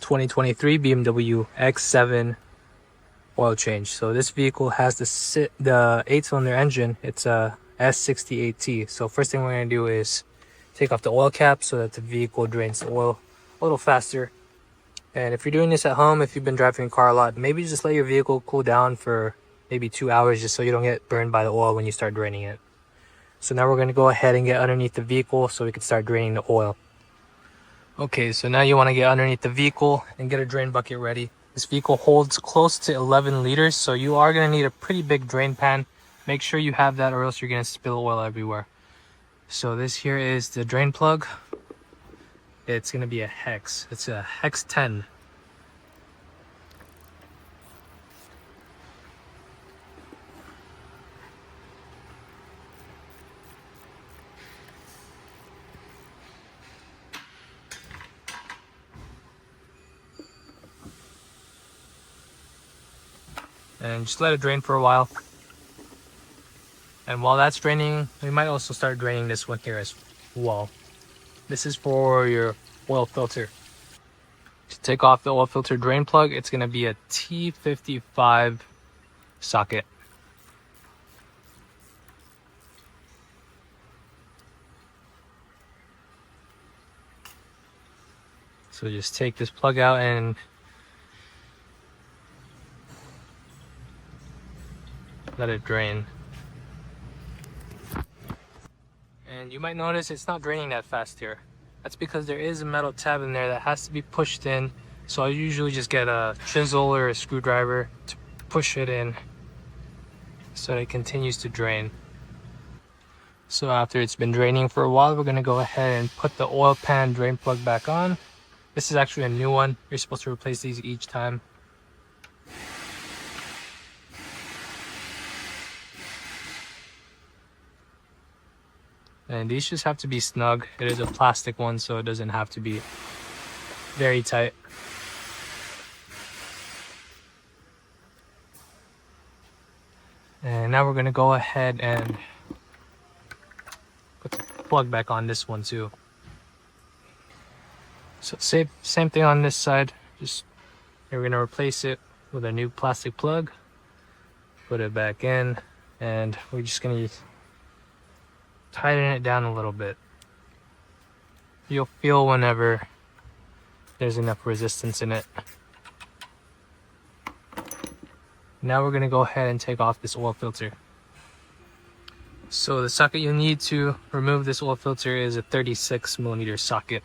2023 BMW X7 oil change. So this vehicle has the 8-cylinder engine. It's a S68T. So first thing we're going to do is take off the oil cap so that the vehicle drains the oil a little faster. And if you're doing this at home, if you've been driving your car a lot, maybe just let your vehicle cool down for maybe 2 hours just so you don't get burned by the oil when you start draining it. So now we're going to go ahead and get underneath the vehicle so we can start draining the oil. Okay, so now you want to get underneath the vehicle and get a drain bucket ready. This vehicle holds close to 11 liters, so you are going to need a pretty big drain pan. Make sure you have that or else you're going to spill oil everywhere. So this here is the drain plug. It's going to be a hex. It's a hex 10. And just let it drain for a while. And while that's draining, we might also start draining this one here as well. This is for your oil filter. To take off the oil filter drain plug, it's going to be a T55 socket. So just take this plug out and let it drain. And you might notice it's not draining that fast here. That's because there is a metal tab in there that has to be pushed in. So I usually just get a chisel or a screwdriver to push it in so that it continues to drain. So after it's been draining for a while, we're going to go ahead and put the oil pan drain plug back on. This is actually a new one. You're supposed to replace these each time. And these just have to be snug. It is a plastic one, so it doesn't have to be very tight. And now we're going to go ahead and put the plug back on this one too. So same thing on this side. Just we're going to replace it with a new plastic plug. Put it back in, and we're just going to tighten it down a little bit. You'll feel whenever there's enough resistance in it. Now we're going to go ahead and take off this oil filter. So the socket you'll need to remove this oil filter is a 36mm socket.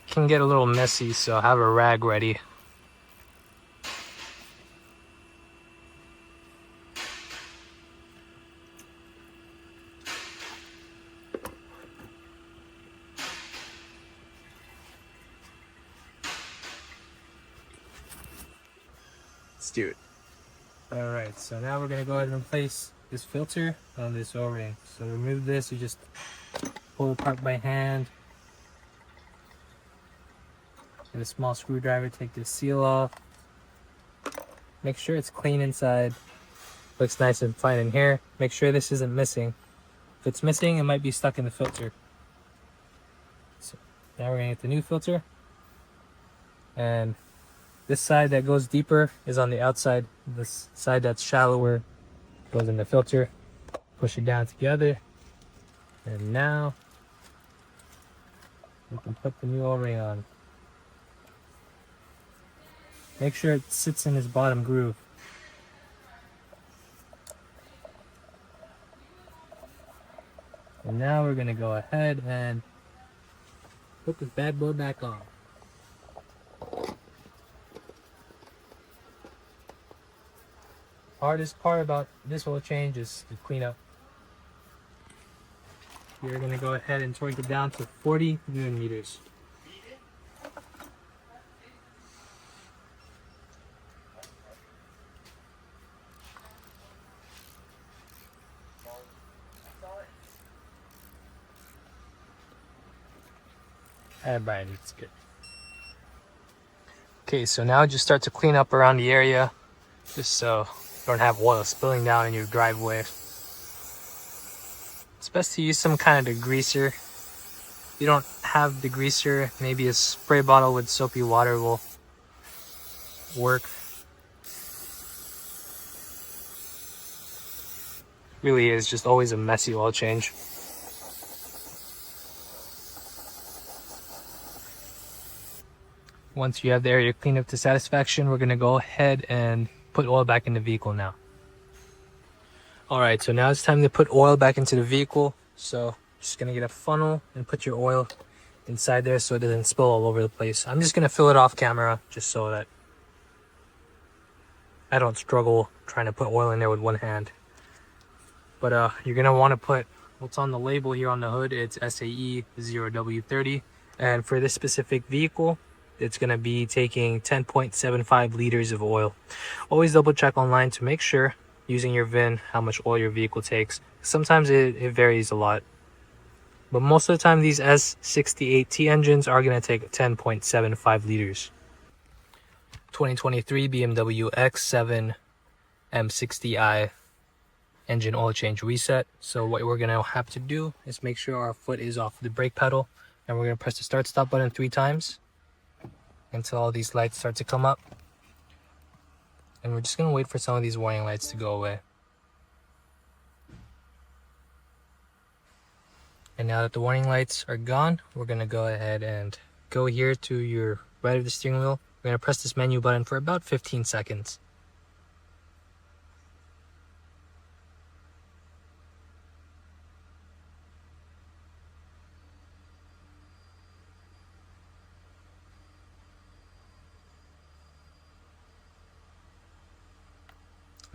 It can get a little messy, so have a rag ready. Let's do it. Alright, so now we're going to go ahead and replace this filter on this O-ring. So to remove this, you just pull it apart by hand. With a small screwdriver, take this seal off. Make sure it's clean inside. Looks nice and fine in here. Make sure this isn't missing. If it's missing, it might be stuck in the filter. So now we're going to get the new filter. And this side that goes deeper is on the outside. This side that's shallower goes in the filter. Push it down together. And now we can put the new O-ring on. Make sure it sits in its bottom groove. And now we're going to go ahead and put this bad boy back on. Hardest part about this oil change is the cleanup. We're going to go ahead and torque it down to 40 Newton meters. Everybody needs good. Okay, so now just start to clean up around the area, just so you don't have oil spilling down in your driveway. It's best to use some kind of degreaser. If you don't have degreaser, maybe a spray bottle with soapy water will work. Really is just always a messy oil change. Once you have the area cleaned up to satisfaction, we're gonna go ahead and put oil back in the vehicle now. Alright, so now it's time to put oil back into the vehicle. So just gonna get a funnel and put your oil inside there so it doesn't spill all over the place. I'm just gonna fill it off camera just so that I don't struggle trying to put oil in there with one hand. But you're gonna want to put what's on the label here on the hood. It's SAE 0W30, and for this specific vehicle, it's going to be taking 10.75 liters of oil. Always double check online to make sure, using your VIN, how much oil your vehicle takes. Sometimes it varies a lot, but most of the time these S68T engines are going to take 10.75 liters. 2023 BMW X7 M60i engine oil change reset. So what we're going to have to do is make sure our foot is off the brake pedal, and we're going to press the start stop button 3 times until all these lights start to come up, and we're just going to wait for some of these warning lights to go away. And now that the warning lights are gone, we're going to go ahead and go here to your right of the steering wheel. We're going to press this menu button for about 15 seconds.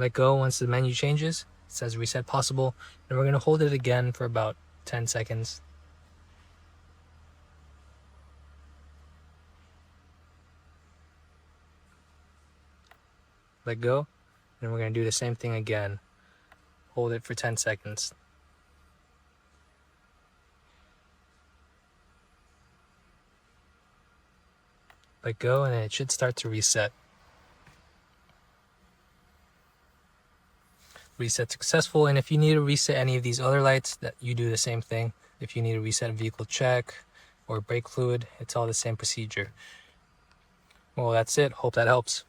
Let go once the menu changes. It says reset possible, and we're going to hold it again for about 10 seconds. Let go, and we're going to do the same thing again. Hold it for 10 seconds. Let go, and it should start to reset. Reset successful, and if you need to reset any of these other lights, that you do the same thing. If you need to reset vehicle check or brake fluid, it's all the same procedure. Well, that's it. Hope that helps.